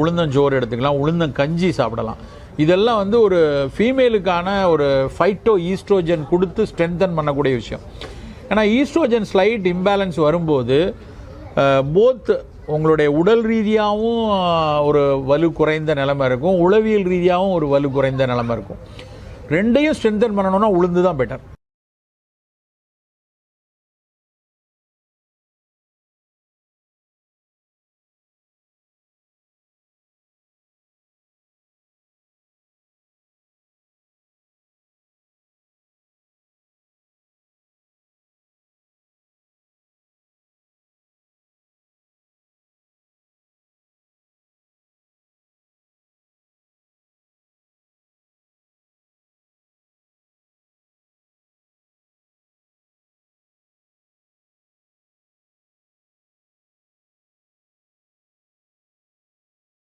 உளுந்தஞ்சோறு எடுத்துக்கலாம், உளுந்தங்கஞ்சி சாப்பிடலாம். இதெல்லாம் வந்து ஒரு ஃபீமேலுக்கான ஒரு ஃபைட்டோ ஈஸ்ட்ரோஜன் கொடுத்து ஸ்ட்ரென்தன் பண்ணக்கூடிய விஷயம். ஏன்னா ஈஸ்ட்ரோஜன் ஸ்லைட் இம்பேலன்ஸ் வரும்போது போத் உங்களுடைய உடல் ரீதியாகவும் ஒரு வலு குறைந்த நிலைமை இருக்கும், உளவியல் ரீதியாகவும் ஒரு வலு குறைந்த நிலைமை இருக்கும். ரெண்டையும் ஸ்ட்ரென்தன் பண்ணணும்னா உளுந்து தான் பெட்டர்.